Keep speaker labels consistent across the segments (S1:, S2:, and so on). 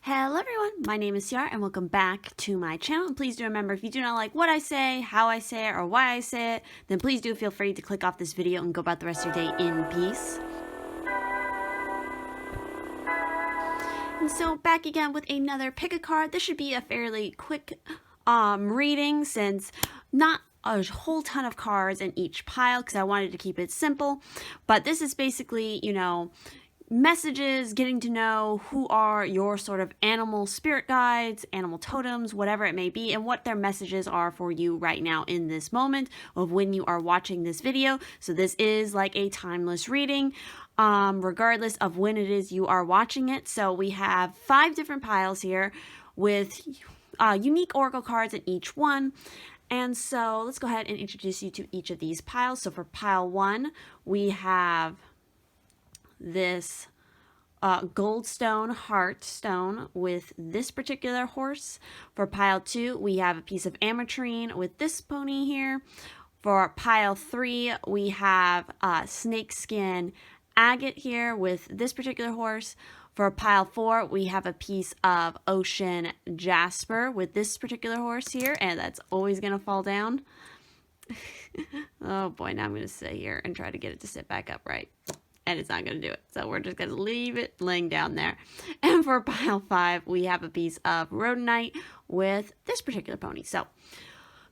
S1: Hello everyone, my name is Ciarra and welcome back to my channel. And please do remember, if you do not like what I say, how I say it, or why I say it, then please do feel free to click off this video and go about the rest of your day in peace. And so back again with another pick a card. This should be a fairly quick reading since not a whole ton of cards in each pile because I wanted to keep it simple. But this is basically, messages, getting to know who are your sort of animal spirit guides, animal totems, whatever it may be, and what their messages are for you right now in this moment of when you are watching this video. So this is like a timeless reading, regardless of when it is you are watching it. So we have 5 different piles here with unique oracle cards in each one. And so let's go ahead and introduce you to each of these piles. So for pile 1, we have this goldstone heart stone with this particular horse. For pile 2, we have a piece of ametrine with this pony here. For pile 3, we have snakeskin agate here with this particular horse. For pile 4, we have a piece of ocean jasper with this particular horse here, and that's always going to fall down. Oh boy, now I'm going to sit here and try to get it to sit back up right. And it's not going to do it. So we're just going to leave it laying down there. And for pile 5, we have a piece of rhodonite with this particular pony. So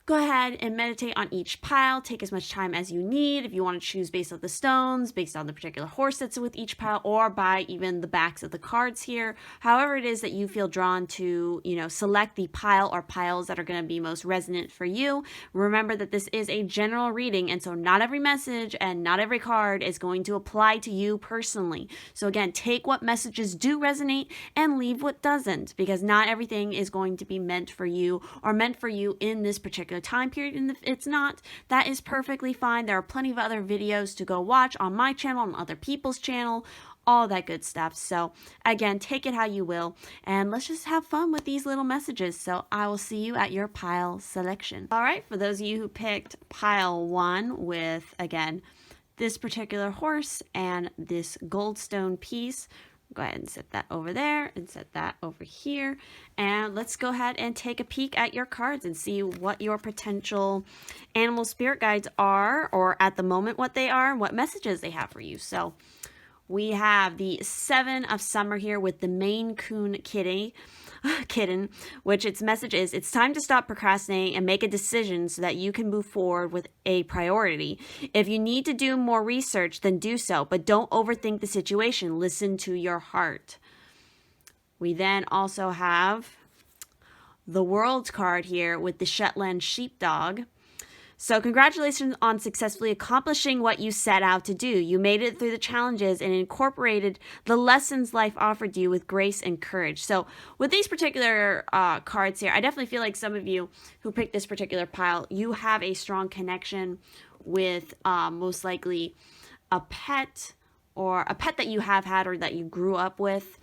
S1: go ahead and meditate on each pile. Take as much time as you need. If you want to choose based on the stones, based on the particular horse that's with each pile, or by even the backs of the cards here. However it is that you feel drawn to, select the pile or piles that are going to be most resonant for you. Remember that this is a general reading, and so not every message and not every card is going to apply to you personally. So again, take what messages do resonate and leave what doesn't, because not everything is going to be meant for you or meant for you in this particular time period. And if it's not, that is perfectly fine. There are plenty of other videos to go watch on my channel, on other people's channel, all that good stuff. So again, take it how you will, and let's just have fun with these little messages. So I will see you at your pile selection. All right, for those of you who picked pile 1 with, again, this particular horse and this goldstone piece, go ahead and set that over there and set that over here. And let's go ahead and take a peek at your cards and see what your potential animal spirit guides are, or at the moment what they are and what messages they have for you. So we have the 7 of Summer here with the Maine Coon kitten, which its message is, it's time to stop procrastinating and make a decision so that you can move forward with a priority. If you need to do more research, then do so, but don't overthink the situation. Listen to your heart. We then also have the World card here with the Shetland sheepdog. So congratulations on successfully accomplishing what you set out to do. You made it through the challenges and incorporated the lessons life offered you with grace and courage. So with these particular cards here, I definitely feel like some of you who picked this particular pile, you have a strong connection with most likely a pet, or a pet that you have had or that you grew up with.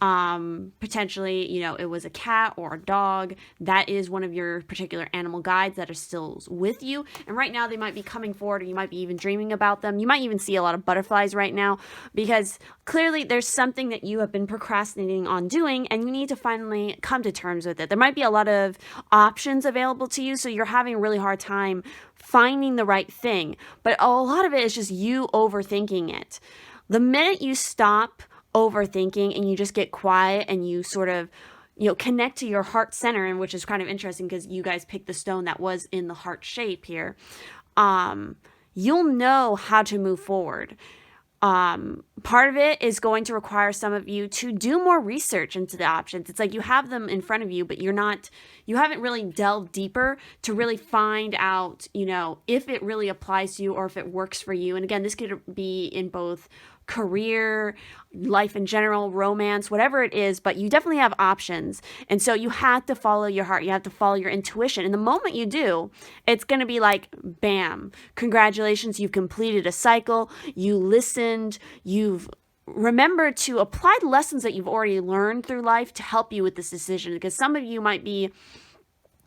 S1: Potentially, it was a cat or a dog. That is one of your particular animal guides that are still with you. And right now they might be coming forward, or you might be even dreaming about them. You might even see a lot of butterflies right now, because clearly there's something that you have been procrastinating on doing and you need to finally come to terms with it. There might be a lot of options available to you, so you're having a really hard time finding the right thing. But a lot of it is just you overthinking it. The minute you stop overthinking and you just get quiet and you sort of connect to your heart center, and which is kind of interesting because you guys picked the stone that was in the heart shape here, you'll know how to move forward. Part of it is going to require some of you to do more research into the options. It's like you have them in front of you, but you haven't really delved deeper to really find out, if it really applies to you or if it works for you. And again, this could be in both career, life in general, romance, whatever it is, but you definitely have options. And so you have to follow your heart. You have to follow your intuition. And the moment you do, it's going to be like, bam, congratulations, you've completed a cycle. You listened, you've remembered to apply the lessons that you've already learned through life to help you with this decision. Because some of you might be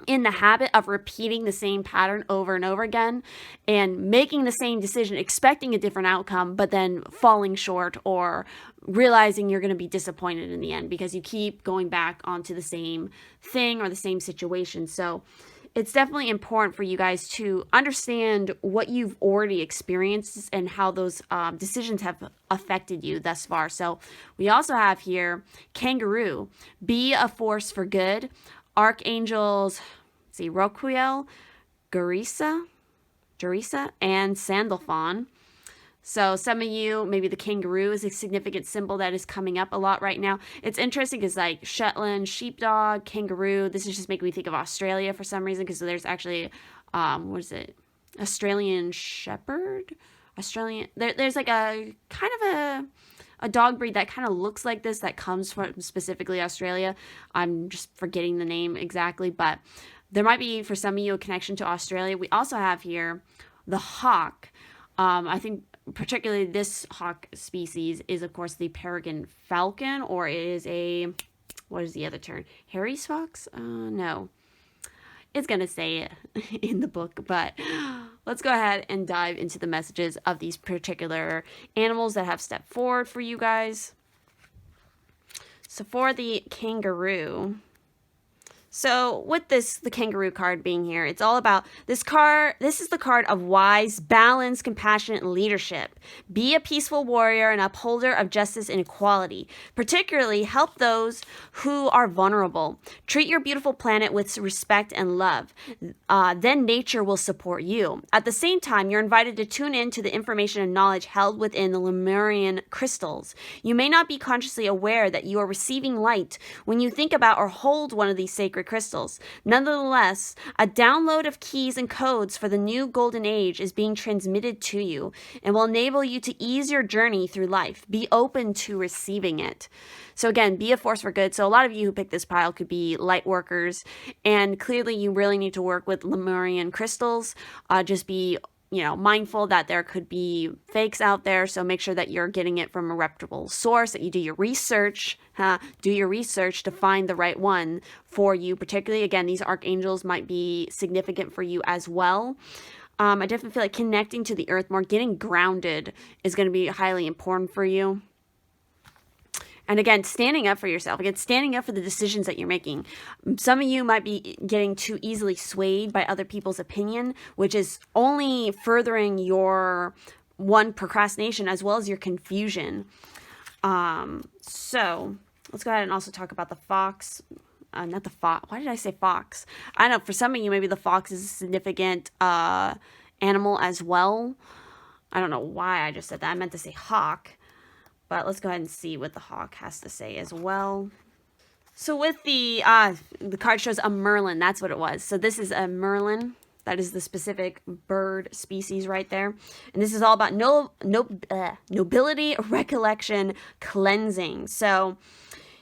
S1: in the habit of repeating the same pattern over and over again and making the same decision, expecting a different outcome, but then falling short or realizing you're going to be disappointed in the end because you keep going back onto the same thing or the same situation. So it's definitely important for you guys to understand what you've already experienced and how those decisions have affected you thus far. So we also have here Kangaroo, be a force for good. Archangels, see, Roquiel, Garisa, and Sandalphon. So some of you, maybe the kangaroo is a significant symbol that is coming up a lot right now. It's interesting because like Shetland, sheepdog, kangaroo, this is just making me think of Australia for some reason because there's actually, what is it? Australian shepherd? There's like a kind of a dog breed that kind of looks like this that comes from specifically Australia. I'm just forgetting the name exactly, but there might be for some of you a connection to Australia. We also have here the hawk. I think particularly this hawk species is of course the peregrine falcon, or it is a, what is the other term? Harry's fox? No. It's going to say it in the book, but let's go ahead and dive into the messages of these particular animals that have stepped forward for you guys. So for the kangaroo, so with the kangaroo card being here, it's all about this card. This is the card of wise, balanced, compassionate leadership. Be a peaceful warrior and upholder of justice and equality. Particularly help those who are vulnerable. Treat your beautiful planet with respect and love. Then nature will support you. At the same time, you're invited to tune in to the information and knowledge held within the Lemurian crystals. You may not be consciously aware that you are receiving light when you think about or hold one of these sacred crystals. Nonetheless, a download of keys and codes for the new golden age is being transmitted to you and will enable you to ease your journey through life. Be open to receiving it. So again, be a force for good. So a lot of you who picked this pile could be light workers, and clearly you really need to work with Lemurian crystals. Just be mindful that there could be fakes out there, so make sure that you're getting it from a reputable source, that you do your research, to find the right one for you. Particularly, again, these archangels might be significant for you as well. I definitely feel like connecting to the earth more, getting grounded is going to be highly important for you. And again, standing up for yourself. Again, standing up for the decisions that you're making. Some of you might be getting too easily swayed by other people's opinion, which is only furthering your procrastination as well as your confusion. So let's go ahead and also talk about the fox. Not the fox. Why did I say fox? I don't know. For some of you, maybe the fox is a significant animal as well. I don't know why I just said that. I meant to say hawk. But let's go ahead and see what the hawk has to say as well. So with the card shows a merlin. That's what it was. So this is a merlin. That is the specific bird species right there. And this is all about nobility, recollection, cleansing. So,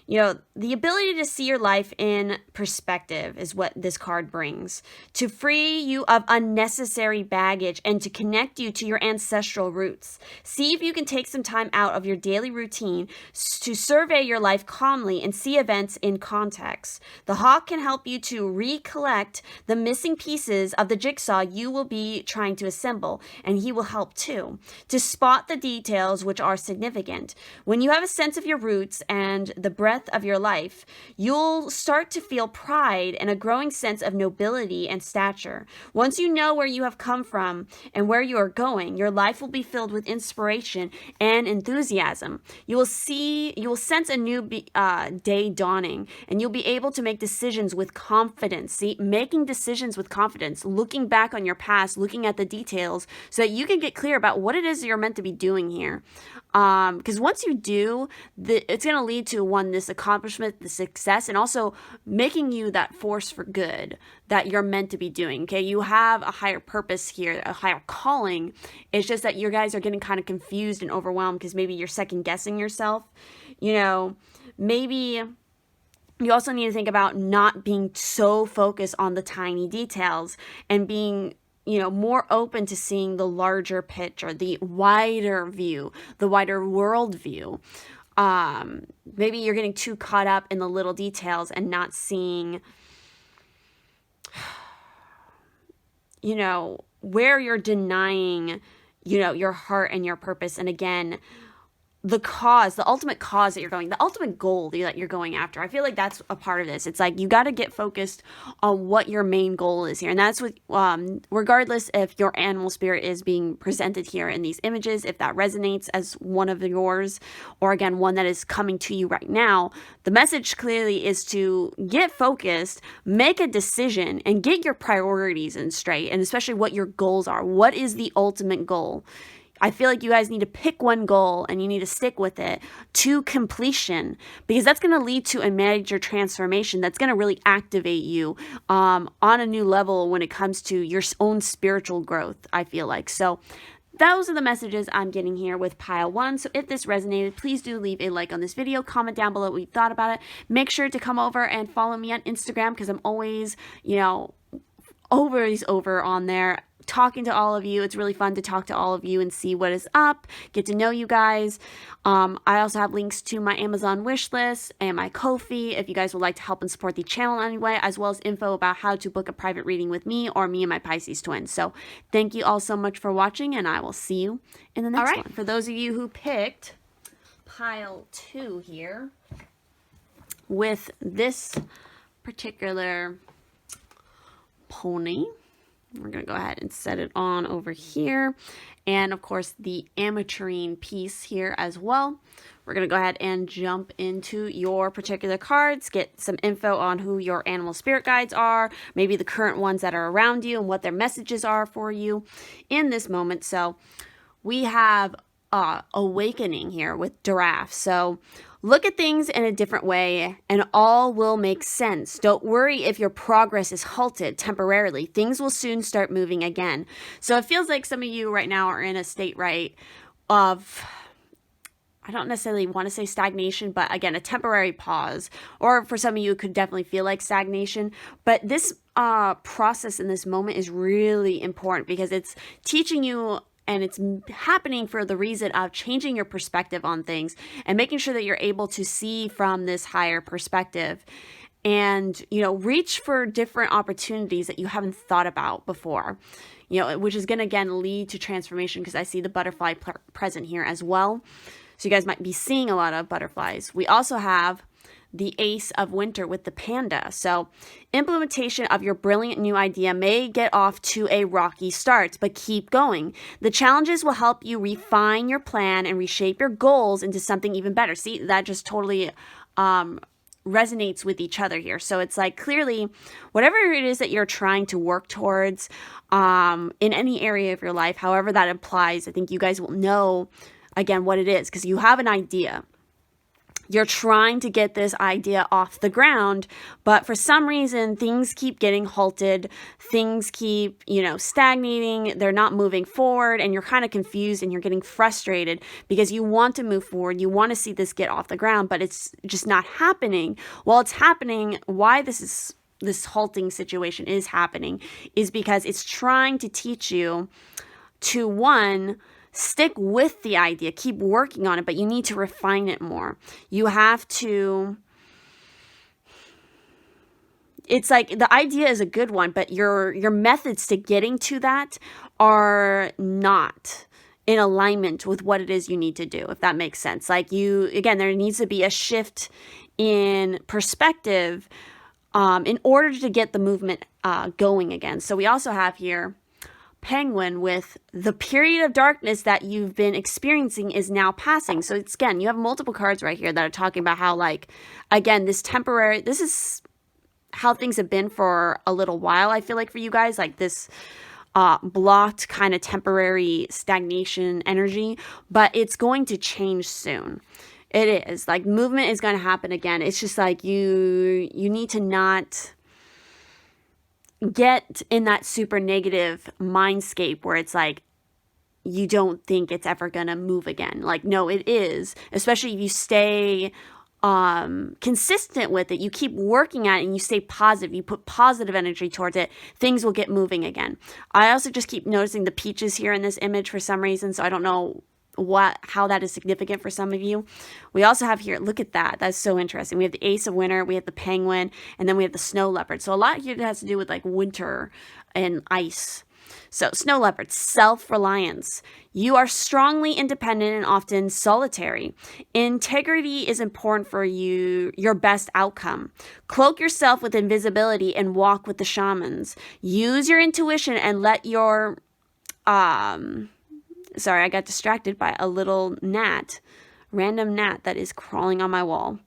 S1: the ability to see your life in perspective is what this card brings. To free you of unnecessary baggage and to connect you to your ancestral roots. See if you can take some time out of your daily routine to survey your life calmly and see events in context. The hawk can help you to recollect the missing pieces of the jigsaw you will be trying to assemble, and he will help too. To spot the details which are significant. When you have a sense of your roots and the breadth of your life, you'll start to feel pride and a growing sense of nobility and stature. Once you know where you have come from and where you are going, your life will be filled with inspiration and enthusiasm. You will sense a new day dawning, and you'll be able to make decisions with confidence. See, making decisions with confidence, looking back on your past, looking at the details so that you can get clear about what it is you're meant to be doing here. Because once you do, it's going to lead to this accomplishment, the success, and also making you that force for good that you're meant to be doing. Okay, you have a higher purpose here, a higher calling. It's just that you guys are getting kind of confused and overwhelmed because maybe you're second guessing yourself. Maybe you also need to think about not being so focused on the tiny details and being more open to seeing the larger picture, the wider view, the wider world view. Maybe you're getting too caught up in the little details and not seeing you know, where you're denying, you know, your heart and your purpose. And again, the cause, the ultimate cause that you're going, the ultimate goal that you're going after. I feel like that's a part of this. It's like you got to get focused on what your main goal is here. And that's what, regardless if your animal spirit is being presented here in these images, if that resonates as one of yours, or again, one that is coming to you right now, the message clearly is to get focused, make a decision, and get your priorities in straight, and especially what your goals are. What is the ultimate goal? I feel like you guys need to pick one goal and you need to stick with it to completion, because that's going to lead to a major transformation that's going to really activate you on a new level when it comes to your own spiritual growth, I feel like. So those are the messages I'm getting here with pile 1. So if this resonated, please do leave a like on this video, comment down below what you thought about it. Make sure to come over and follow me on Instagram, because I'm always, you know, over on there talking to all of you. It's really fun to talk to all of you and see what is up, get to know you guys. I also have links to my Amazon wish list and my Ko-fi if you guys would like to help and support the channel anyway, as well as info about how to book a private reading with me or me and my Pisces-Twin. So thank you all so much for watching, and I will see you in the next one. For those of you who picked pile 2 here with this particular pony, we're going to go ahead and set it on over here. And of course, the ametrine piece here as well. We're going to go ahead and jump into your particular cards, get some info on who your animal spirit guides are, maybe the current ones that are around you and what their messages are for you in this moment. So we have awakening here with giraffe. So look at things in a different way and all will make sense. Don't worry if your progress is halted temporarily. Things will soon start moving again. So it feels like some of you right now are in a state, right, of, I don't necessarily want to say stagnation, but again, a temporary pause. Or for some of you, it could definitely feel like stagnation. But this process in this moment is really important because it's teaching you, and it's happening for the reason of changing your perspective on things and making sure that you're able to see from this higher perspective and, you know, reach for different opportunities that you haven't thought about before, you know, which is going to, again, lead to transformation, because I see the butterfly present here as well. So you guys might be seeing a lot of butterflies. We also have the Ace of Winter with the panda. So implementation of your brilliant new idea may get off to a rocky start, but keep going. The challenges will help you refine your plan and reshape your goals into something even better. See, that just totally resonates with each other here. So it's like, clearly, whatever it is that you're trying to work towards in any area of your life, however that applies, I think you guys will know, again, what it is, because you have an idea. You're trying to get this idea off the ground, but for some reason, things keep getting halted. Things keep, you know, stagnating. They're not moving forward, and you're kind of confused and you're getting frustrated because you want to move forward. You want to see this get off the ground, but it's just not happening. While it's happening, why this halting situation is happening is because it's trying to teach you to, one, stick with the idea, keep working on it, but you need to refine it more. You have to, it's like the idea is a good one, but your methods to getting to that are not in alignment with what it is you need to do, if that makes sense. Like you, again, there needs to be a shift in perspective in order to get the movement going again. So we also have here Penguin with the period of darkness that you've been experiencing is now passing. So it's, again, you have multiple cards right here that are talking about how, like, again, this is how things have been for a little while, I feel like, for you guys, like this blocked kind of temporary stagnation energy, but it's going to change soon. It is, like, movement is going to happen again. It's just like you need to not get in that super negative mindscape where it's like you don't think it's ever gonna move again. Like, no, it is, especially if you stay consistent with it, you keep working at it, and you stay positive, you put positive energy towards it, things will get moving again. I also just keep noticing the peaches here in this image for some reason, so I don't know how that is significant for some of you. We also have here, look at that. That's so interesting. We have the Ace of Winter, we have the Penguin, and then we have the Snow Leopard. So a lot here has to do with like winter and ice. So, snow leopard, self-reliance. You are strongly independent and often solitary. Integrity is important for you, your best outcome. Cloak yourself with invisibility and walk with the shamans. Use your intuition and let your sorry, I got distracted by a little gnat, random gnat that is crawling on my wall.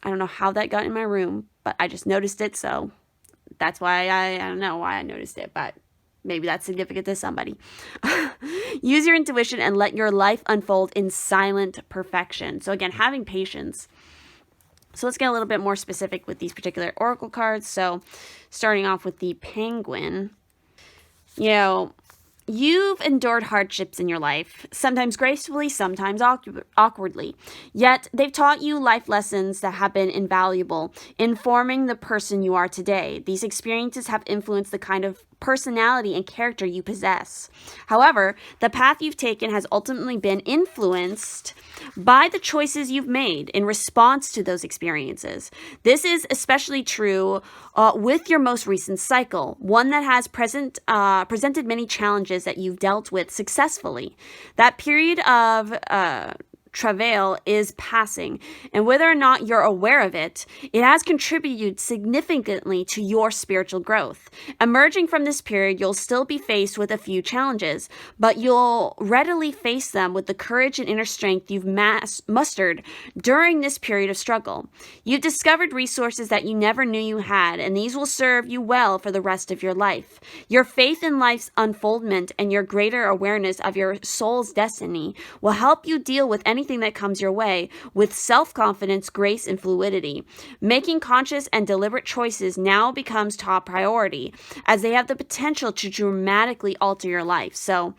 S1: I don't know how that got in my room, but I just noticed it, so that's why I don't know why I noticed it, but maybe that's significant to somebody. Use your intuition and let your life unfold in silent perfection. So again, having patience. So let's get a little bit more specific with these particular oracle cards. So starting off with the penguin, you know, you've endured hardships in your life, sometimes gracefully, sometimes awkwardly. Yet they've taught you life lessons that have been invaluable in forming the person you are today. These experiences have influenced the kind of personality and character you possess. However, the path you've taken has ultimately been influenced by the choices you've made in response to those experiences. This is especially true with your most recent cycle, one that has presented many challenges that you've dealt with successfully. That period of travail is passing, and whether or not you're aware of it, it has contributed significantly to your spiritual growth. Emerging from this period, you'll still be faced with a few challenges, but you'll readily face them with the courage and inner strength you've mustered during this period of struggle. You've discovered resources that you never knew you had, and these will serve you well for the rest of your life. Your faith in life's unfoldment and your greater awareness of your soul's destiny will help you deal with anything that comes your way with self-confidence, grace, and fluidity. Making conscious and deliberate choices now becomes top priority, as they have the potential to dramatically alter your life. So,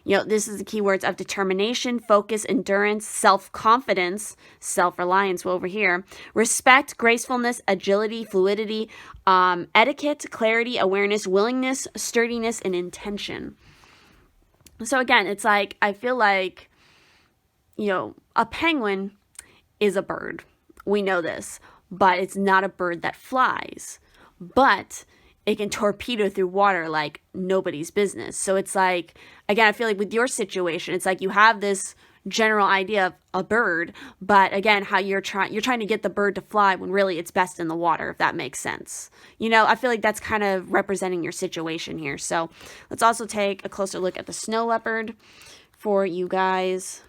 S1: you know, this is the keywords of determination, focus, endurance, self-confidence, self-reliance over here, respect, gracefulness, agility, fluidity, etiquette, clarity, awareness, willingness, sturdiness, and intention. So again, it's like, I feel like, you know, a penguin is a bird. We know this, but it's not a bird that flies. But it can torpedo through water like nobody's business. So it's like, again, I feel like with your situation, it's like you have this general idea of a bird, but again, how you're trying to get the bird to fly when really it's best in the water, if that makes sense. You know, I feel like that's kind of representing your situation here. So let's also take a closer look at the snow leopard for you guys.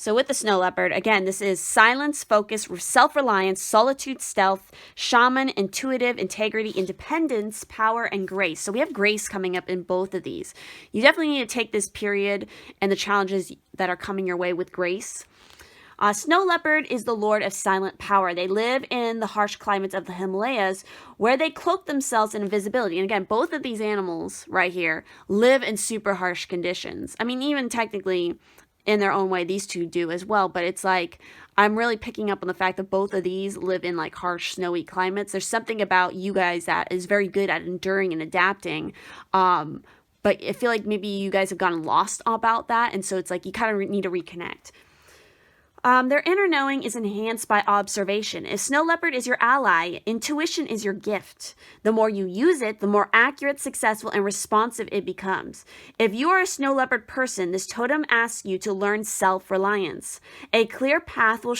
S1: So with the snow leopard, again, this is silence, focus, self-reliance, solitude, stealth, shaman, intuitive, integrity, independence, power, and grace. So we have grace coming up in both of these. You definitely need to take this period and the challenges that are coming your way with grace. Snow leopard is the lord of silent power. They live in the harsh climates of the Himalayas, where they cloak themselves in invisibility. And again, both of these animals right here live in super harsh conditions. I mean, even technically, in their own way, these two do as well, but it's like I'm really picking up on the fact that both of these live in like harsh, snowy climates. There's something about you guys that is very good at enduring and adapting, but I feel like maybe you guys have gotten lost about that, and so it's like you kind of need to reconnect. Their inner knowing is enhanced by observation. If snow leopard is your ally, intuition is your gift. The more you use it, the more accurate, successful, and responsive it becomes. If you are a snow leopard person, this totem asks you to learn self-reliance. A clear path will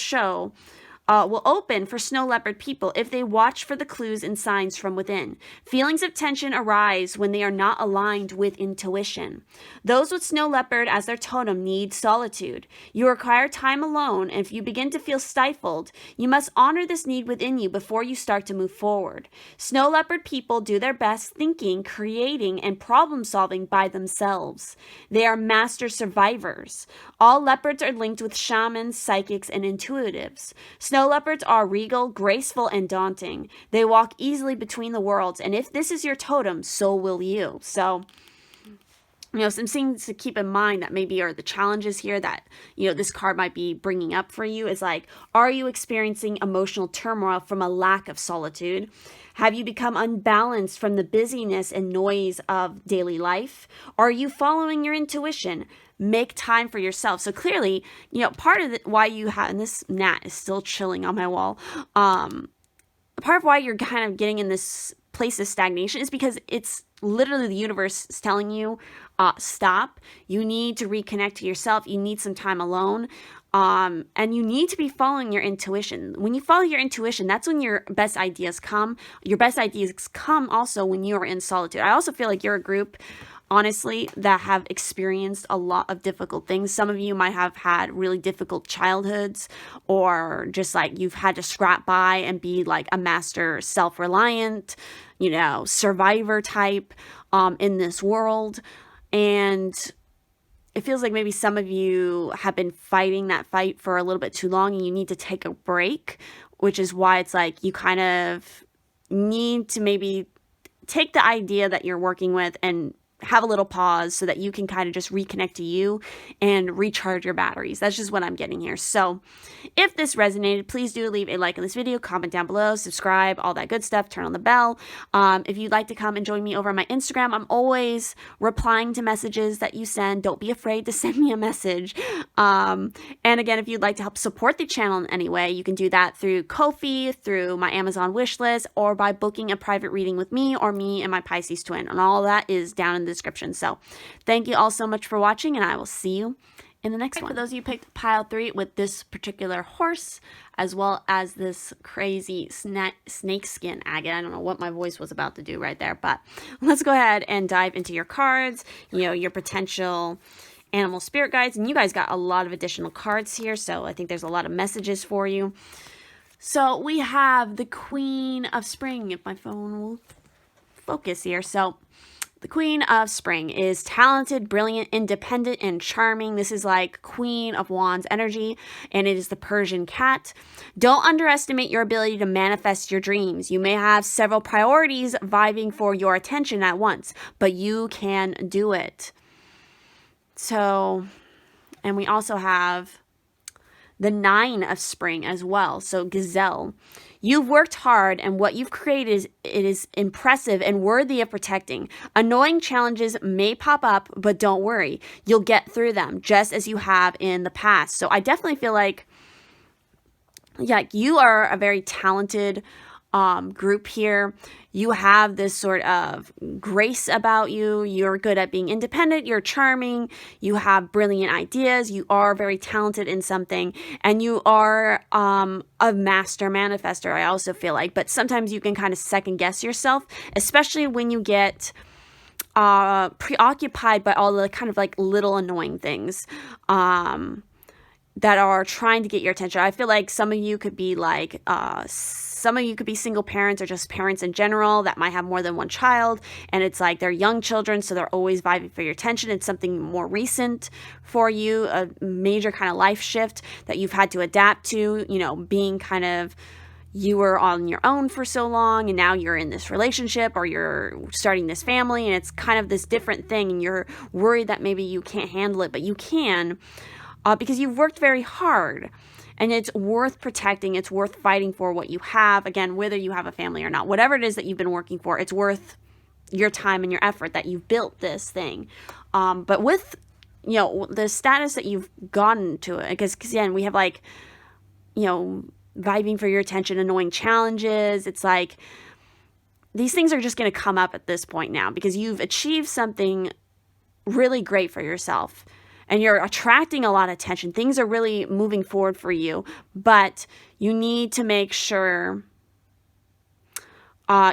S1: open for snow leopard people if they watch for the clues and signs from within. Feelings of tension arise when they are not aligned with intuition. Those with snow leopard as their totem need solitude. You require time alone, and if you begin to feel stifled, you must honor this need within you before you start to move forward. Snow leopard people do their best thinking, creating, and problem solving by themselves. They are master survivors. All leopards are linked with shamans, psychics, and intuitives. Snow leopards are regal, graceful, and daunting. They walk easily between the worlds, and if this is your totem, so will you. So, you know, some things to keep in mind that maybe are the challenges here that, you know, this card might be bringing up for you is like, are you experiencing emotional turmoil from a lack of solitude? Have you become unbalanced from the busyness and noise of daily life? Are you following your intuition? Make time for yourself. So clearly, you know, part of why you have, and this gnat is still chilling on my wall, part of why you're kind of getting in this place of stagnation is because it's literally the universe is telling you, stop. You need to reconnect to yourself. You need some time alone. And you need to be following your intuition. When you follow your intuition, that's when your best ideas come. Your best ideas come also when you are in solitude. I also feel like you're a group, honestly, that have experienced a lot of difficult things. Some of you might have had really difficult childhoods, or just like you've had to scrap by and be like a master self-reliant, you know, survivor type in this world. And it feels like maybe some of you have been fighting that fight for a little bit too long and you need to take a break, which is why it's like you kind of need to maybe take the idea that you're working with and have a little pause so that you can kind of just reconnect to you and recharge your batteries. That's just what I'm getting here. So if this resonated, please do leave a like on this video, comment down below, subscribe, all that good stuff, turn on the bell. If you'd like to come and join me over on my Instagram, I'm always replying to messages that you send. Don't be afraid to send me a message. And again, if you'd like to help support the channel in any way, you can do that through Ko-fi, through my Amazon wishlist, or by booking a private reading with me or me and my Pisces-Twin. And all that is down in the description. So thank you all so much for watching, and I will see you in the next one. For those of you who picked pile 3 with this particular horse, as well as this crazy snake skin agate. I don't know what my voice was about to do right there, but let's go ahead and dive into your cards, you know, your potential animal spirit guides. And you guys got a lot of additional cards here, so I think there's a lot of messages for you. So we have the Queen of Spring, if my phone will focus here. So the Queen of Spring is talented, brilliant, independent, and charming. This is like Queen of Wands energy, and it is the Persian cat. Don't underestimate your ability to manifest your dreams. You may have several priorities vying for your attention at once, but you can do it. So, and we also have the 9 of Spring as well. So Gazelle. You've worked hard, and what you've created is impressive and worthy of protecting. Annoying challenges may pop up, but don't worry. You'll get through them, just as you have in the past. So I definitely feel like, yeah, you are a very talented group here. You have this sort of grace about you. You're good at being independent. You're charming. You have brilliant ideas. You are very talented in something, and you are a master manifester, I also feel like. But sometimes you can kind of second guess yourself, especially when you get preoccupied by all the kind of like little annoying things that are trying to get your attention. I feel like some of you could be like, some of you could be single parents or just parents in general that might have more than one child. And it's like they're young children, so they're always vying for your attention. It's something more recent for you, a major kind of life shift that you've had to adapt to, you know, being kind of, you were on your own for so long and now you're in this relationship or you're starting this family, and it's kind of this different thing, and you're worried that maybe you can't handle it, but you can. Because you've worked very hard, and it's worth protecting. It's worth fighting for what you have. Again, whether you have a family or not, whatever it is that you've been working for, it's worth your time and your effort that you've built this thing. But with, you know, the status that you've gotten to it, because again, we have like, you know, vibing for your attention, annoying challenges. It's like these things are just going to come up at this point now because you've achieved something really great for yourself. And you're attracting a lot of attention. Things are really moving forward for you. But you need to make sure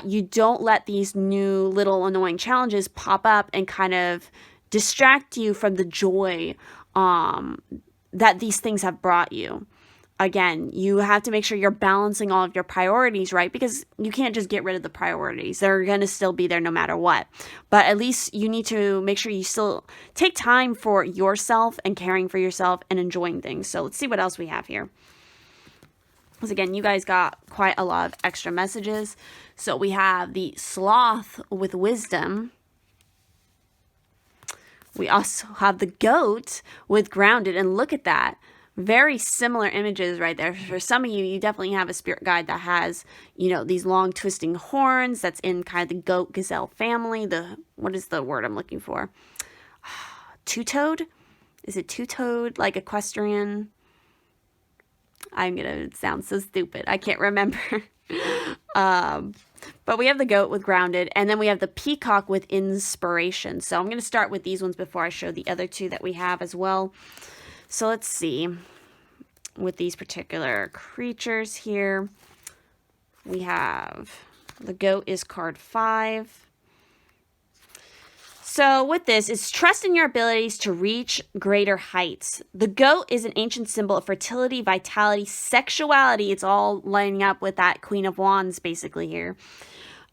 S1: you don't let these new little annoying challenges pop up and kind of distract you from the joy that these things have brought you. Again, you have to make sure you're balancing all of your priorities, right? Because you can't just get rid of the priorities. They're going to still be there no matter what. But at least you need to make sure you still take time for yourself and caring for yourself and enjoying things. So let's see what else we have here. Because again, you guys got quite a lot of extra messages. So we have the Sloth with Wisdom. We also have the Goat with Grounded. And look at that. Very similar images right there. For some of you, you definitely have a spirit guide that has, you know, these long twisting horns. That's in kind of the goat gazelle family. What is the word I'm looking for? Two-toed? Is it two-toed? Like equestrian? I'm going to sound so stupid. I can't remember. But we have the goat with grounded, and then we have the peacock with inspiration. So I'm going to start with these ones before I show the other two that we have as well. So let's see. With these particular creatures here, we have the goat is card 5. So with this, it's trust in your abilities to reach greater heights. The goat is an ancient symbol of fertility, vitality, sexuality. It's all lining up with that Queen of Wands basically here.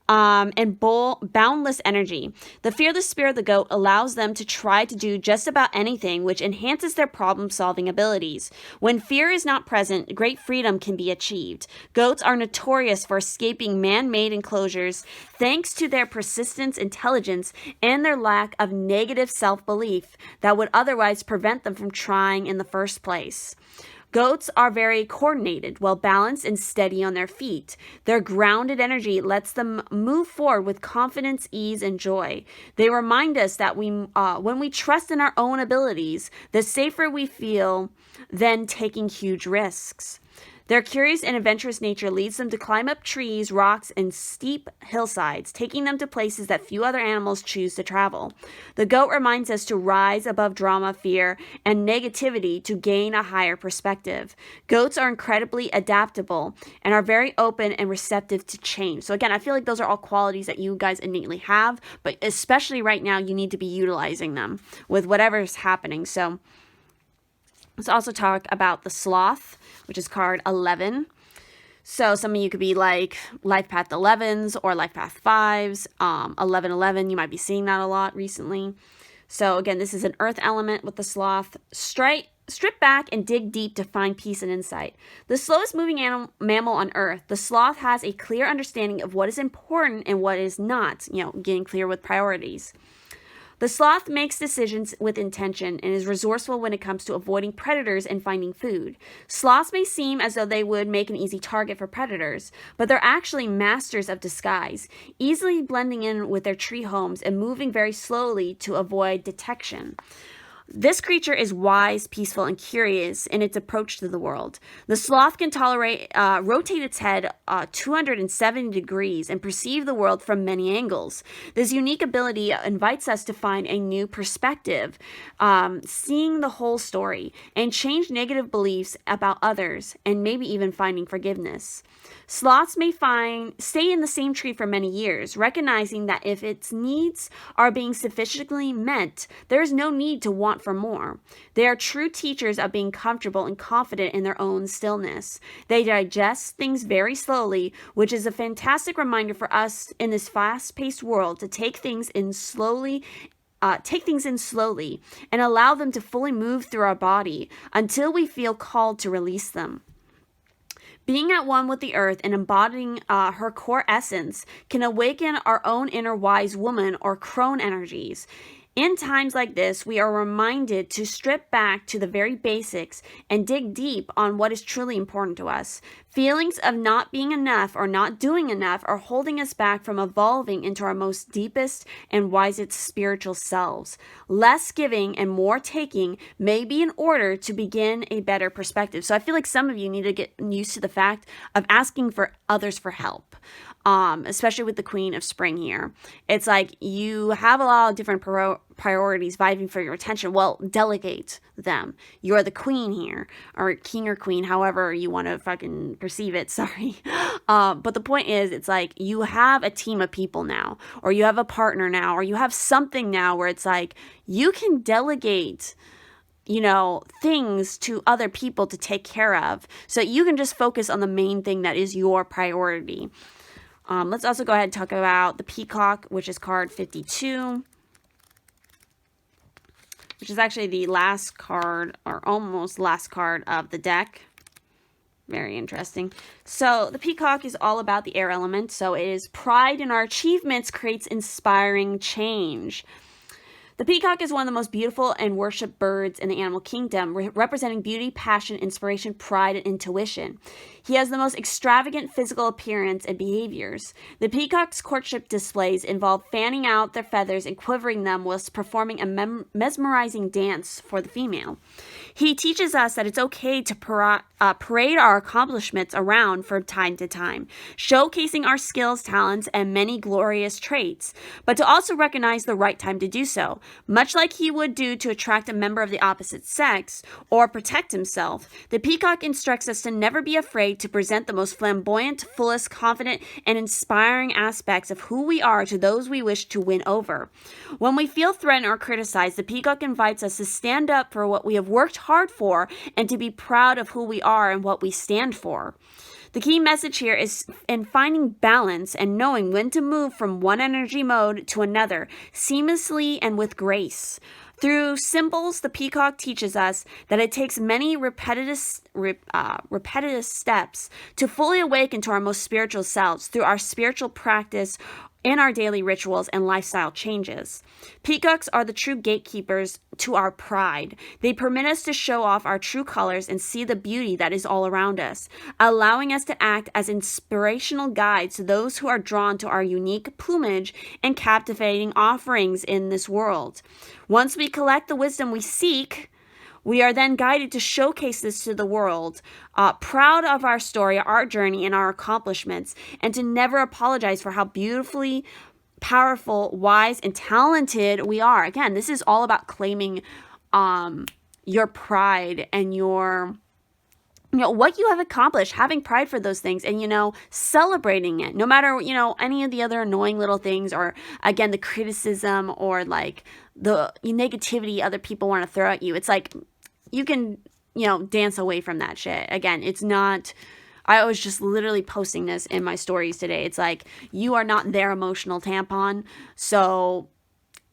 S1: And boundless energy. The fearless spirit of the goat allows them to try to do just about anything, which enhances their problem-solving abilities. When fear is not present, great freedom can be achieved. Goats are notorious for escaping man-made enclosures thanks to their persistence, intelligence, and their lack of negative self-belief that would otherwise prevent them from trying in the first place. Goats are very coordinated, well-balanced, and steady on their feet. Their grounded energy lets them move forward with confidence, ease, and joy. They remind us that when we trust in our own abilities, the safer we feel than taking huge risks. Their curious and adventurous nature leads them to climb up trees, rocks, and steep hillsides, taking them to places that few other animals choose to travel. The goat reminds us to rise above drama, fear, and negativity to gain a higher perspective. Goats are incredibly adaptable and are very open and receptive to change. So again, I feel like those are all qualities that you guys innately have, but especially right now, you need to be utilizing them with whatever's happening. So let's also talk about the sloth, which is card 11. So some of you could be like life path 11s or life path 5s. 1111, you might be seeing that a lot recently. So again, this is an earth element with the sloth. Strip back and dig deep to find peace and insight. The slowest moving mammal on earth, the sloth has a clear understanding of what is important and what is not, getting clear with priorities. The sloth makes decisions with intention and is resourceful when it comes to avoiding predators and finding food. Sloths may seem as though they would make an easy target for predators, but they're actually masters of disguise, easily blending in with their tree homes and moving very slowly to avoid detection. This creature is wise, peaceful, and curious in its approach to the world. The sloth can rotate its head 270 degrees and perceive the world from many angles. This unique ability invites us to find a new perspective, seeing the whole story, and change negative beliefs about others, and maybe even finding forgiveness. Sloths may stay in the same tree for many years, recognizing that if its needs are being sufficiently met, there is no need to want for more. They are true teachers of being comfortable and confident in their own stillness. They digest things very slowly, which is a fantastic reminder for us in this fast-paced world to take things in slowly and allow them to fully move through our body until we feel called to release them. Being at one with the earth and embodying her core essence can awaken our own inner wise woman or crone energies. In times like this, we are reminded to strip back to the very basics and dig deep on what is truly important to us. Feelings of not being enough or not doing enough are holding us back from evolving into our most deepest and wisest spiritual selves. Less giving and more taking may be in order to begin a better perspective. So I feel like some of you need to get used to the fact of asking for others for help. Especially with the Queen of Spring here. It's like you have a lot of different priorities vying for your attention. Well, delegate them. You're the queen here, or king or queen, however you want to fucking perceive it. Sorry. But the point is, it's like you have a team of people now, or you have a partner now, or you have something now where it's like you can delegate things to other people to take care of, so you can just focus on the main thing that is your priority. Let's also go ahead and talk about the peacock, which is card 52, which is actually the last card, or almost last card of the deck. Very interesting. So the peacock is all about the air element. So it is pride in our achievements creates inspiring change. The peacock is one of the most beautiful and worshipped birds in the animal kingdom, representing beauty, passion, inspiration, pride, and intuition. He has the most extravagant physical appearance and behaviors. The peacock's courtship displays involve fanning out their feathers and quivering them whilst performing a mesmerizing dance for the female. He teaches us that it's okay to parade our accomplishments around from time to time, showcasing our skills, talents, and many glorious traits, but to also recognize the right time to do so, much like he would do to attract a member of the opposite sex or protect himself. The peacock instructs us to never be afraid to present the most flamboyant, fullest, confident, and inspiring aspects of who we are to those we wish to win over. When we feel threatened or criticized, the peacock invites us to stand up for what we have worked hard for and to be proud of who we are and what we stand for. The key message here is in finding balance and knowing when to move from one energy mode to another seamlessly and with grace. Through symbols, the peacock teaches us that it takes many repetitive steps to fully awaken to our most spiritual selves through our spiritual practice in our daily rituals and lifestyle changes. Peacocks are the true gatekeepers to our pride. They permit us to show off our true colors and see the beauty that is all around us, allowing us to act as inspirational guides to those who are drawn to our unique plumage and captivating offerings in this world. Once we collect the wisdom we seek, we are then guided to showcase this to the world, proud of our story, our journey, and our accomplishments, and to never apologize for how beautifully powerful, wise, and talented we are. Again, this is all about claiming your pride and your, what you have accomplished, having pride for those things, and, celebrating it, no matter, any of the other annoying little things, or, again, the criticism or, like, the negativity other people want to throw at you. It's like, you can, dance away from that shit. Again, it's not, I was just literally posting this in my stories today. It's like, you are not their emotional tampon. So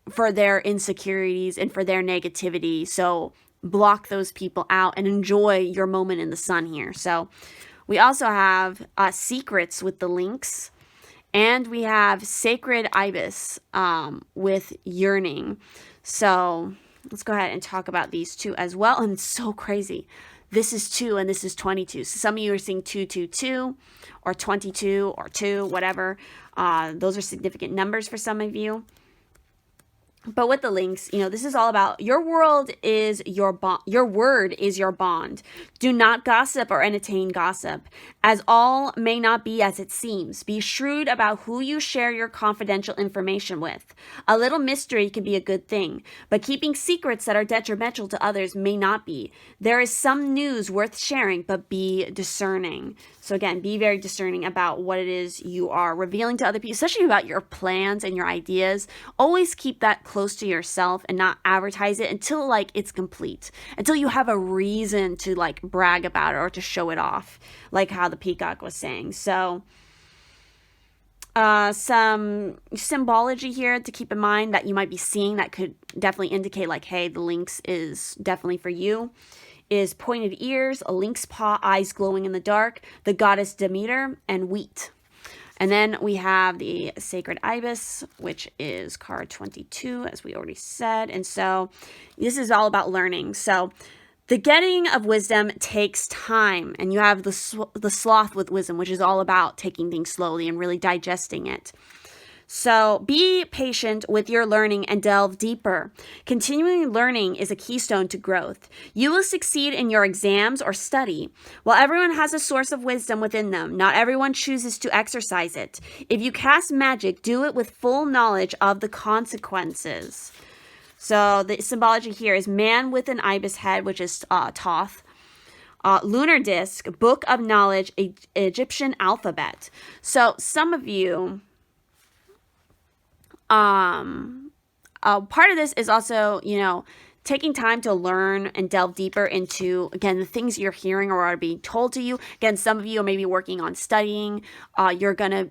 S1: for their insecurities and for their negativity. So block those people out and enjoy your moment in the sun here. So we also have secrets with the links. And we have sacred ibis with yearning. So let's go ahead and talk about these two as well. And it's so crazy. This is 2 and this is 22. So some of you are seeing 222 or 22 or 2, whatever. Those are significant numbers for some of you. But with the links, this is all about your world is your bond. Your word is your bond. Do not gossip or entertain gossip, as all may not be as it seems. Be shrewd about who you share your confidential information with. A little mystery can be a good thing, but keeping secrets that are detrimental to others may not be. There is some news worth sharing, but be discerning. So again, be very discerning about what it is you are revealing to other people, especially about your plans and your ideas. Always keep that close to yourself and not advertise it until it's complete, until you have a reason to brag about it or to show it off, like how the peacock was saying. So some symbology here to keep in mind that you might be seeing that could definitely indicate hey, the lynx is definitely for you. Is pointed ears, a lynx paw, eyes glowing in the dark, the goddess Demeter, and wheat. And then we have the sacred ibis, which is card 22, as we already said. And so this is all about learning. So the getting of wisdom takes time. And you have the sloth with wisdom, which is all about taking things slowly and really digesting it. So be patient with your learning and delve deeper. Continuing learning is a keystone to growth. You will succeed in your exams or study. While everyone has a source of wisdom within them, not everyone chooses to exercise it. If you cast magic, do it with full knowledge of the consequences. So the symbology here is man with an ibis head, which is Thoth. Lunar disc, book of knowledge, Egyptian alphabet. So some of you... part of this is also, taking time to learn and delve deeper into, again, the things you're hearing or are being told to you. Again, some of you are maybe working on studying. You're going to,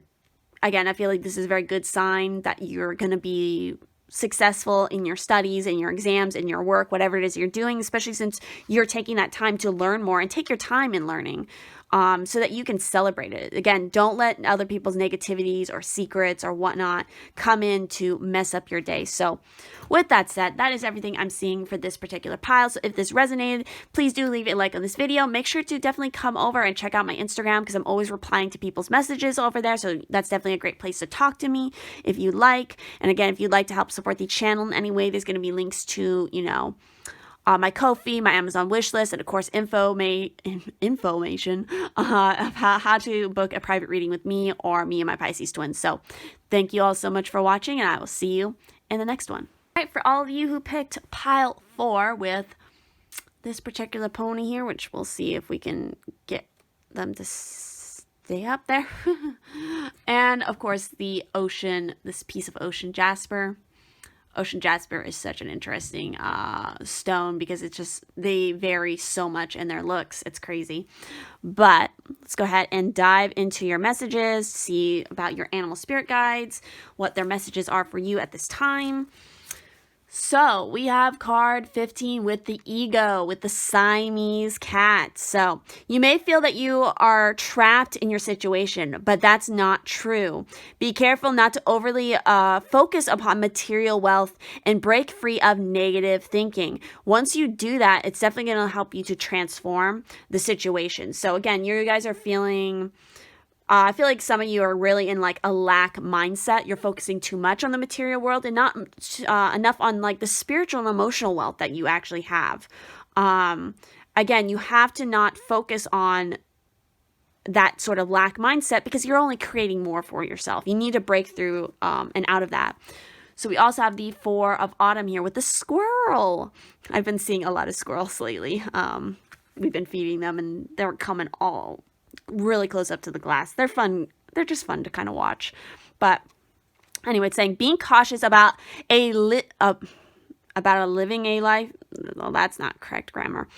S1: again, I feel like this is a very good sign that you're going to be successful in your studies, in your exams, in your work, whatever it is you're doing, especially since you're taking that time to learn more and take your time in learning. so that you can celebrate it. Again, don't let other people's negativities or secrets or whatnot come in to mess up your day. So with that said, that is everything I'm seeing for this particular pile. So if this resonated, please do leave a like on this video. Make sure to definitely come over and check out my Instagram, because I'm always replying to people's messages over there. So that's definitely a great place to talk to me if you like. And again, if you'd like to help support the channel in any way, there's going to be links to, my Ko-fi, my Amazon wish list, and of course information of how to book a private reading with me or me and my Pisces twins. So thank you all so much for watching, and I will see you in the next one. All right, for all of you who picked pile 4 with this particular pony here, which we'll see if we can get them to stay up there. And of course the ocean, this piece of ocean jasper. Ocean jasper is such an interesting stone, because it's just, they vary so much in their looks. It's crazy. But let's go ahead and dive into your messages, see about your animal spirit guides, what their messages are for you at this time. So we have card 15 with the ego, with the Siamese cat. So you may feel that you are trapped in your situation, but that's not true. Be careful not to overly focus upon material wealth and break free of negative thinking. Once you do that, it's definitely going to help you to transform the situation. So again, you guys are feeling... I feel like some of you are really in like a lack mindset. You're focusing too much on the material world and not enough on like the spiritual and emotional wealth that you actually have. Again, you have to not focus on that sort of lack mindset, because you're only creating more for yourself. You need to break through and out of that. So we also have the 4 of autumn here with the squirrel. I've been seeing a lot of squirrels lately. We've been feeding them, and they're coming all really close up to the glass. They're fun. They're just fun to kind of watch. But anyway, it's saying being cautious about living a life. Well, that's not correct grammar.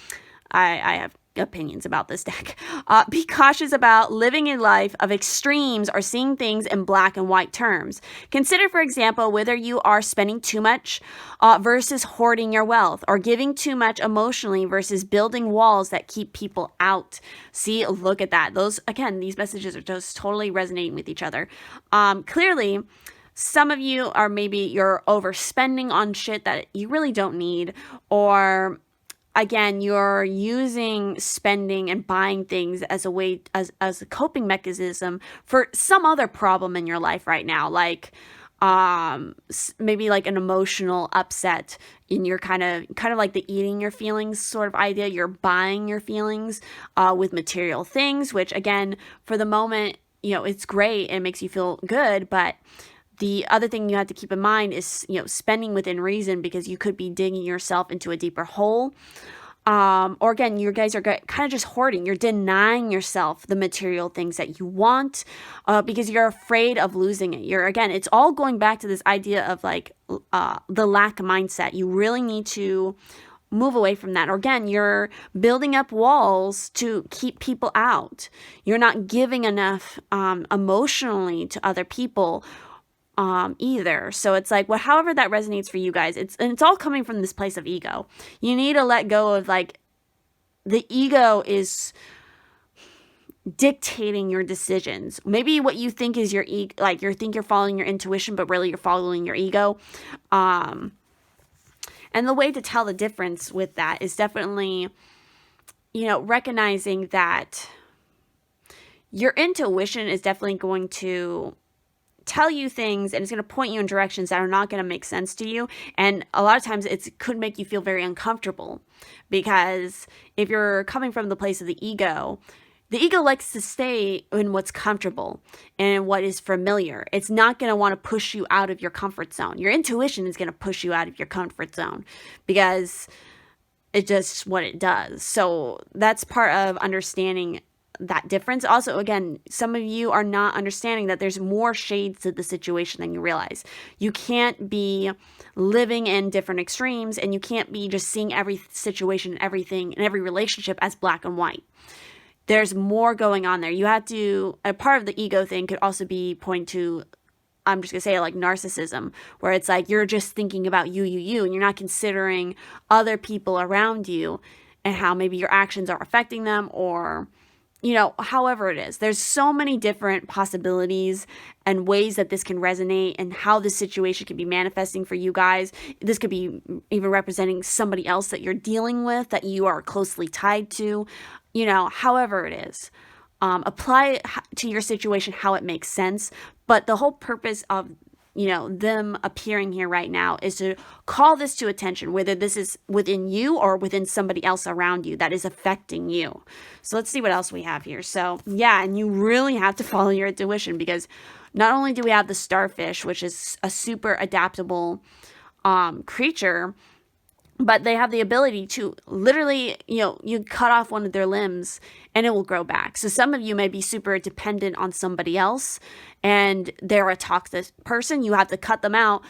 S1: I have opinions about this deck. Be cautious about living a life of extremes or seeing things in black and white terms. Consider, for example, whether you are spending too much versus hoarding your wealth, or giving too much emotionally versus building walls that keep people out. See, look at that. Those, again, these messages are just totally resonating with each other. Clearly, some of you are maybe you're overspending on shit that you really don't need, or again, you're using spending and buying things as a way, as a coping mechanism for some other problem in your life right now, like maybe like an emotional upset, and you're kind of like the eating your feelings sort of idea. You're buying your feelings with material things, which again, for the moment, it's great and it makes you feel good, but the other thing you have to keep in mind is, spending within reason, because you could be digging yourself into a deeper hole. Or again, you guys are kind of just hoarding. You're denying yourself the material things that you want because you're afraid of losing it. Again, it's all going back to this idea of like the lack mindset. You really need to move away from that. Or again, you're building up walls to keep people out. You're not giving enough emotionally to other people either. So it's like, however that resonates for you guys, it's all coming from this place of ego. You need to let go of like the ego is dictating your decisions. Maybe what you think is your ego, like you think you're following your intuition, but really you're following your ego. And the way to tell the difference with that is definitely, recognizing that your intuition is definitely going to tell you things, and it's going to point you in directions that are not going to make sense to you. And a lot of times it could make you feel very uncomfortable, because if you're coming from the place of the ego likes to stay in what's comfortable and what is familiar. It's not going to want to push you out of your comfort zone. Your intuition is going to push you out of your comfort zone because it's just what it does. So that's part of understanding that difference. Also, again, some of you are not understanding that there's more shades to the situation than you realize. You can't be living in different extremes, and you can't be just seeing every situation, everything, and every relationship as black and white. There's more going on there. You have to, a part of the ego thing could also be pointing to, I'm just going to say like narcissism, where it's like you're just thinking about you, and you're not considering other people around you and how maybe your actions are affecting them, or however it is. There's so many different possibilities and ways that this can resonate and how this situation can be manifesting for you guys. This could be even representing somebody else that you're dealing with, that you are closely tied to, however it is. Apply it to your situation how it makes sense. But the whole purpose of them appearing here right now is to call this to attention, whether this is within you or within somebody else around you that is affecting you. So let's see what else we have here. So yeah, and you really have to follow your intuition, because not only do we have the starfish, which is a super adaptable creature, but they have the ability to literally, you cut off one of their limbs and it will grow back. So some of you may be super dependent on somebody else and they're a toxic person. You have to cut them out.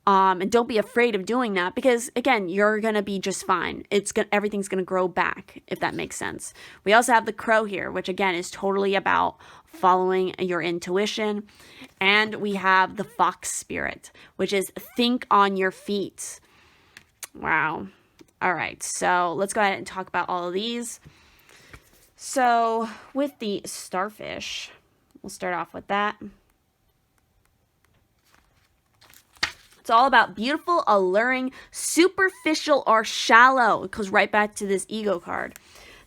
S1: And don't be afraid of doing that, because again, you're going to be just fine. Everything's going to grow back, if that makes sense. We also have the crow here, which again is totally about following your intuition. And we have the fox spirit, which is think on your feet. Wow. All right. So let's go ahead and talk about all of these. So with the starfish, we'll start off with that. It's all about beautiful, alluring, superficial, or shallow. It goes right back to this ego card.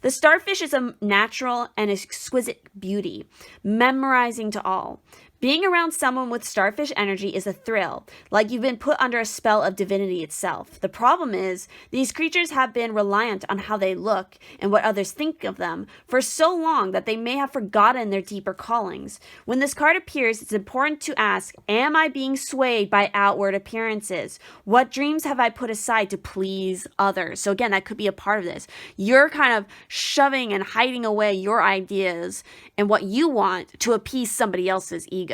S1: The starfish is a natural and exquisite beauty, memorizing to all. Being around someone with starfish energy is a thrill, like you've been put under a spell of divinity itself. The problem is, these creatures have been reliant on how they look and what others think of them for so long that they may have forgotten their deeper callings. When this card appears, it's important to ask, am I being swayed by outward appearances? What dreams have I put aside to please others? So again, that could be a part of this. You're kind of shoving and hiding away your ideas and what you want to appease somebody else's ego.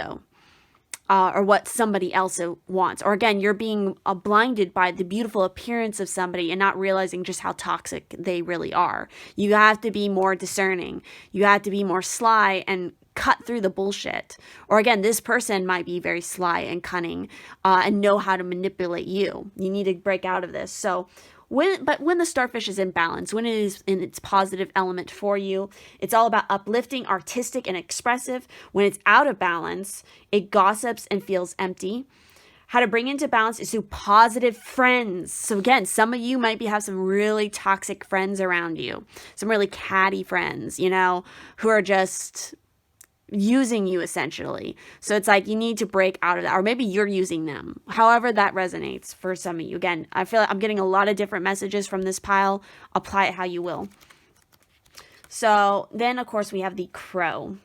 S1: Or what somebody else wants. Or again, you're being blinded by the beautiful appearance of somebody and not realizing just how toxic they really are. You have to be more discerning. You have to be more sly and cut through the bullshit. Or again, this person might be very sly and cunning and know how to manipulate you. You need to break out of this. So when the starfish is in balance, when it is in its positive element for you, it's all about uplifting, artistic, and expressive. When it's out of balance, it gossips and feels empty. How to bring into balance is through positive friends. So again, some of you might have some really toxic friends around you, some really catty friends, who are just using you essentially. So it's like you need to break out of that, or maybe you're using them. However that resonates for some of you. Again, I feel like I'm getting a lot of different messages from this pile. Apply it how you will. So then, of course, we have the crow.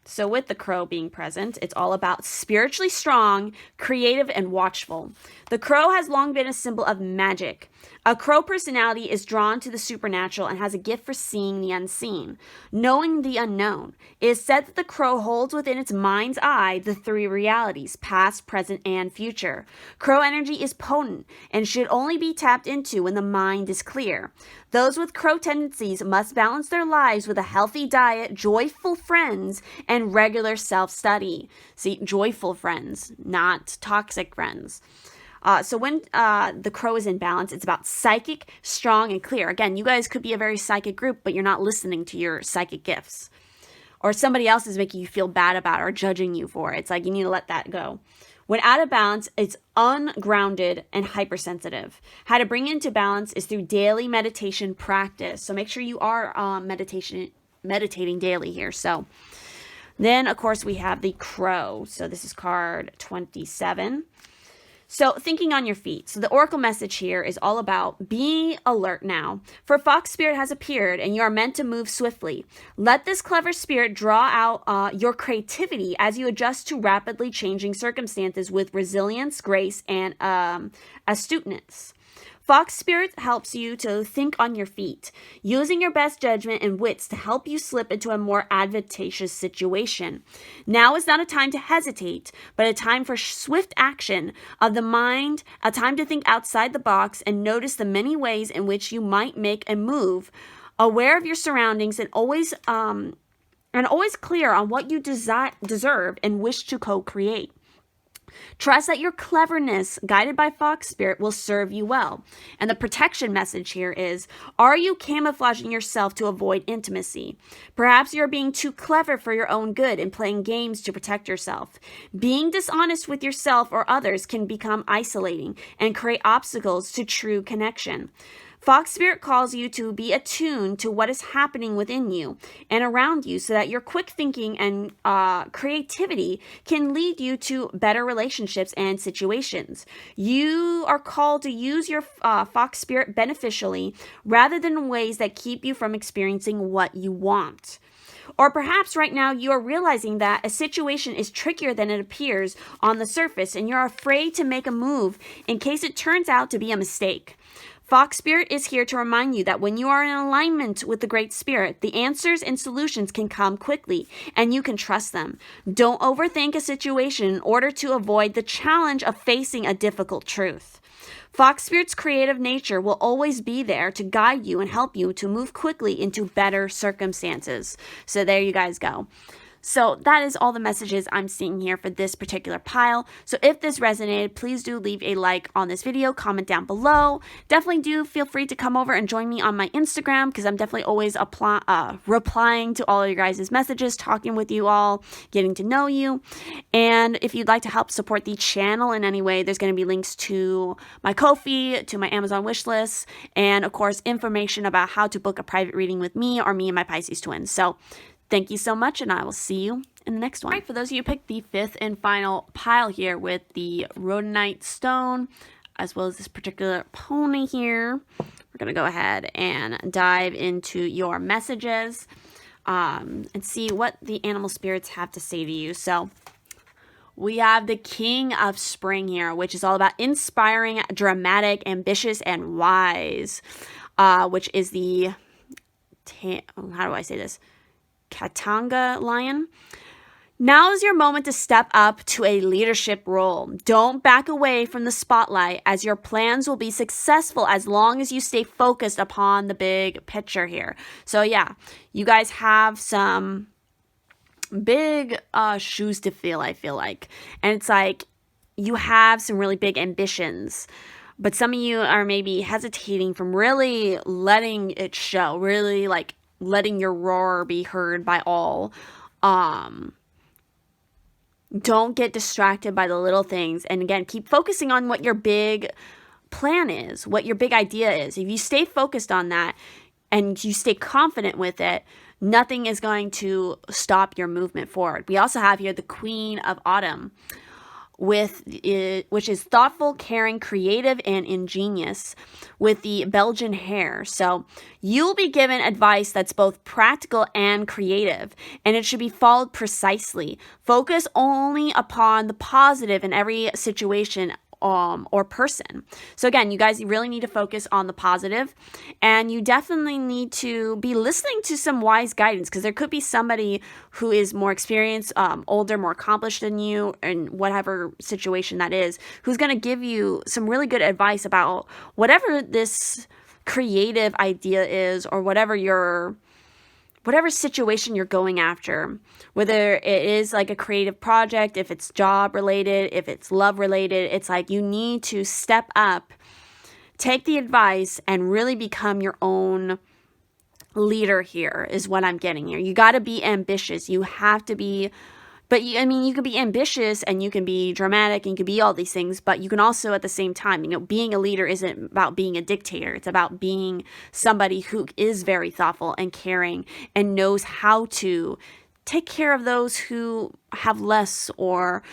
S1: So with the crow being present, it's all about spiritually strong, creative, and watchful. The crow has long been a symbol of magic. A crow personality is drawn to the supernatural and has a gift for seeing the unseen, knowing the unknown. It is said that the crow holds within its mind's eye the three realities, past, present, and future. Crow energy is potent and should only be tapped into when the mind is clear. Those with crow tendencies must balance their lives with a healthy diet, joyful friends, and regular self-study. See, joyful friends, not toxic friends. So when the crow is in balance, it's about psychic, strong, and clear. Again, you guys could be a very psychic group, but you're not listening to your psychic gifts. Or somebody else is making you feel bad about it or judging you for it. It's like you need to let that go. When out of balance, it's ungrounded and hypersensitive. How to bring it into balance is through daily meditation practice. So make sure you are meditating daily here. So then, of course, we have the crow. So this is card 27. So thinking on your feet. So the oracle message here is all about being alert now. For fox spirit has appeared and you are meant to move swiftly. Let this clever spirit draw out your creativity as you adjust to rapidly changing circumstances with resilience, grace, and astuteness. Fox Spirit helps you to think on your feet, using your best judgment and wits to help you slip into a more advantageous situation. Now is not a time to hesitate, but a time for swift action of the mind, a time to think outside the box and notice the many ways in which you might make a move, aware of your surroundings and always clear on what you deserve and wish to co-create. Trust that your cleverness, guided by Fox Spirit, will serve you well. And the protection message here is, are you camouflaging yourself to avoid intimacy? Perhaps you're being too clever for your own good and playing games to protect yourself. Being dishonest with yourself or others can become isolating and create obstacles to true connection. Fox Spirit calls you to be attuned to what is happening within you and around you so that your quick thinking and creativity can lead you to better relationships and situations. You are called to use your Fox Spirit beneficially rather than in ways that keep you from experiencing what you want. Or perhaps right now you are realizing that a situation is trickier than it appears on the surface and you're afraid to make a move in case it turns out to be a mistake. Fox Spirit is here to remind you that when you are in alignment with the Great Spirit, the answers and solutions can come quickly and you can trust them. Don't overthink a situation in order to avoid the challenge of facing a difficult truth. Fox Spirit's creative nature will always be there to guide you and help you to move quickly into better circumstances. So there you guys go. So that is all the messages I'm seeing here for this particular pile. So if this resonated, please do leave a like on this video, comment down below. Definitely do feel free to come over and join me on my Instagram because I'm definitely always replying to all of your guys' messages, talking with you all, getting to know you. And if you'd like to help support the channel in any way, there's going to be links to my Ko-fi, to my Amazon wish list, and of course, information about how to book a private reading with me or me and my Pisces-Twin. So thank you so much, and I will see you in the next one. All right, for those of you who picked the fifth and final pile here with the rhodonite stone, as well as this particular pony here, we're going to go ahead and dive into your messages and see what the animal spirits have to say to you. So we have the King of Spring here, which is all about inspiring, dramatic, ambitious, and wise, which is the, how do I say this? Katanga lion. Now is your moment to step up to a leadership role. Don't back away from the spotlight as your plans will be successful as long as you stay focused upon the big picture here. So yeah, you guys have some big shoes to fill, I feel like. And it's like you have some really big ambitions. But some of you are maybe hesitating from really letting it show, really like letting your roar be heard by all. Don't get distracted by the little things. And again, keep focusing on what your big plan is, what your big idea is. If you stay focused on that and you stay confident with it, nothing is going to stop your movement forward. We also have here the Queen of Autumn, which is thoughtful, caring, creative, and ingenious, with the Belgian hair. So you'll be given advice that's both practical and creative, and it should be followed precisely. Focus only upon the positive in every situation or person. So again, you guys really need to focus on the positive, and you definitely need to be listening to some wise guidance, because there could be somebody who is more experienced, older, more accomplished than you, in whatever situation that is, who's going to give you some really good advice about whatever this creative idea is, or whatever situation you're going after, whether it is like a creative project, if it's job related, if it's love related. It's like you need to step up, take the advice, and really become your own leader here, is what I'm getting here. You got to be ambitious. You have to be, but you can be ambitious and you can be dramatic and you can be all these things, but you can also at the same time, being a leader isn't about being a dictator. It's about being somebody who is very thoughtful and caring and knows how to take care of those who have less or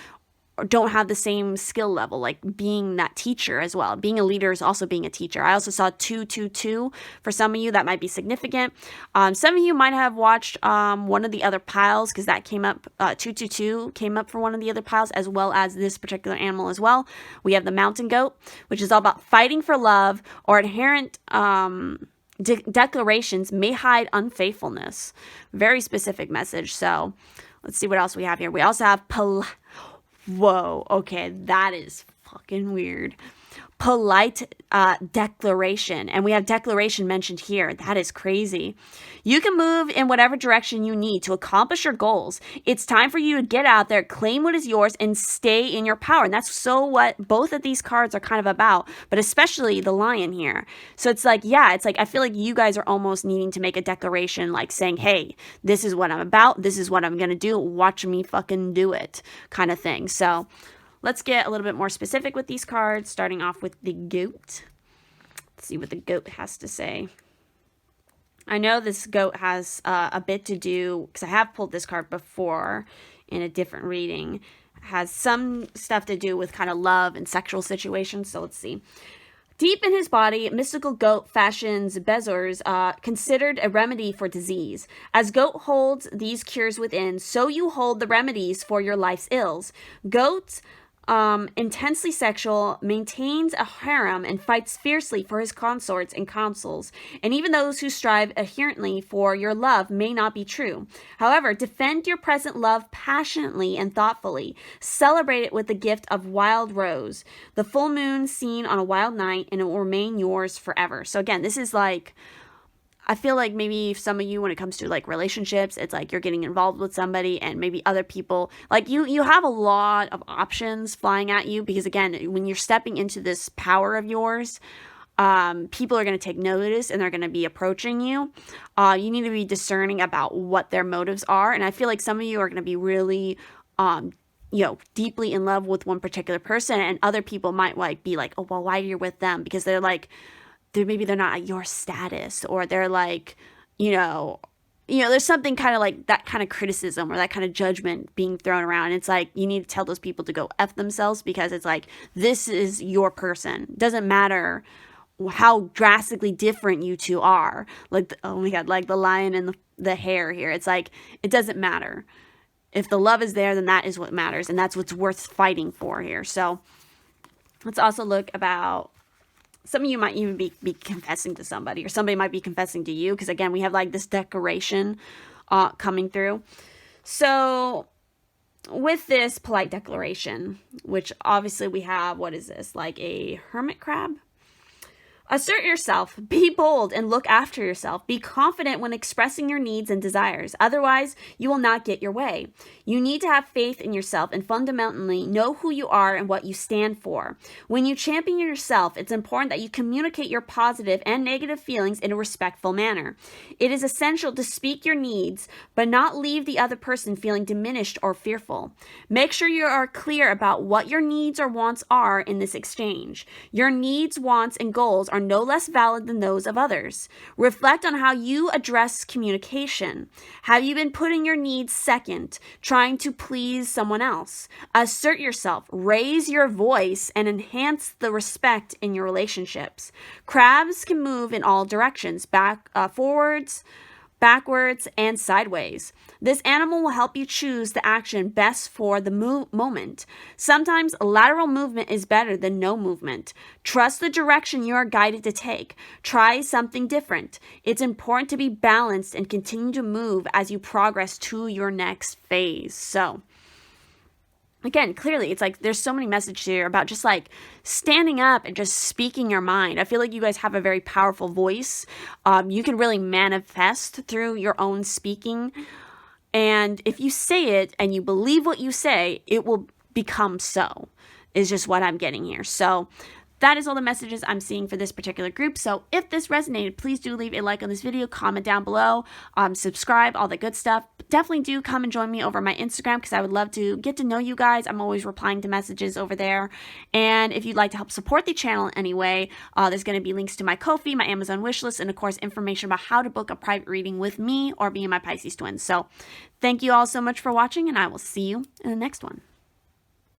S1: don't have the same skill level, like being that teacher as well. Being a leader is also being a teacher. I also saw 222 for some of you. That might be significant. Some of you might have watched one of the other piles, because that came up, 222 came up for one of the other piles, as well as this particular animal as well. We have the mountain goat, which is all about fighting for love, or inherent declarations may hide unfaithfulness. Very specific message. So let's see what else we have here. We also have whoa, okay, that is fucking weird. Polite declaration. And we have declaration mentioned here. That is crazy. You can move in whatever direction you need to accomplish your goals. It's time for you to get out there, claim what is yours, and stay in your power. And that's so what both of these cards are kind of about, but especially the Lion here. So it's like, yeah, it's like, I feel like you guys are almost needing to make a declaration, like saying, hey, this is what I'm about. This is what I'm going to do. Watch me fucking do it kind of thing. So let's get a little bit more specific with these cards, starting off with the goat. Let's see what the goat has to say. I know this goat has a bit to do, because I have pulled this card before in a different reading. It has some stuff to do with kind of love and sexual situations, so let's see. Deep in his body, mystical goat fashions bezoars considered a remedy for disease. As goat holds these cures within, so you hold the remedies for your life's ills. Goat, intensely sexual, maintains a harem and fights fiercely for his consorts and consuls, and even those who strive adherently for your love may not be true. However, defend your present love passionately and thoughtfully. Celebrate it with the gift of wild rose, the full moon seen on a wild night, and it will remain yours forever. So again, this is like, I feel like maybe some of you, when it comes to like relationships, it's like you're getting involved with somebody and maybe other people, like you have a lot of options flying at you, because again, when you're stepping into this power of yours, people are going to take notice and they're going to be approaching you. You need to be discerning about what their motives are. And I feel like some of you are going to be really, deeply in love with one particular person, and other people might like be like, oh, well, why you're with them? Because they're like, maybe they're not at your status, or they're like, there's something kind of like that kind of criticism or that kind of judgment being thrown around. It's like, you need to tell those people to go F themselves, because it's like, this is your person. Doesn't matter how drastically different you two are. Like, oh my God, like the lion and the hare here. It's like, it doesn't matter. If the love is there, then that is what matters. And that's what's worth fighting for here. So let's also look about, some of you might even be confessing to somebody, or somebody might be confessing to you, because again, we have like this declaration coming through. So with this polite declaration, which obviously we have, what is this, like a hermit crab? Assert yourself, be bold, and look after yourself. Be confident when expressing your needs and desires. Otherwise, you will not get your way. You need to have faith in yourself and fundamentally know who you are and what you stand for. When you champion yourself, it's important that you communicate your positive and negative feelings in a respectful manner. It is essential to speak your needs, but not leave the other person feeling diminished or fearful. Make sure you are clear about what your needs or wants are in this exchange. Your needs, wants, and goals are no less valid than those of others. Reflect on how you address communication. Have you been putting your needs second, trying to please someone else? Assert yourself, raise your voice, and enhance the respect in your relationships. Crabs can move in all directions, forwards, backwards, and sideways. This animal will help you choose the action best for the moment. Sometimes lateral movement is better than no movement. Trust the direction you are guided to take. Try something different. It's important to be balanced and continue to move as you progress to your next phase. So, again, clearly, it's like there's so many messages here about just like standing up and just speaking your mind. I feel like you guys have a very powerful voice. You can really manifest through your own speaking. And if you say it and you believe what you say, it will become so, is just what I'm getting here. So that is all the messages I'm seeing for this particular group. So if this resonated, please do leave a like on this video, comment down below, subscribe, all the good stuff. But definitely do come and join me over my Instagram, because I would love to get to know you guys. I'm always replying to messages over there. And if you'd like to help support the channel in any way, there's going to be links to my Ko-fi, my Amazon wishlist, and of course, information about how to book a private reading with me or me and my Pisces twins. So thank you all so much for watching, and I will see you in the next one.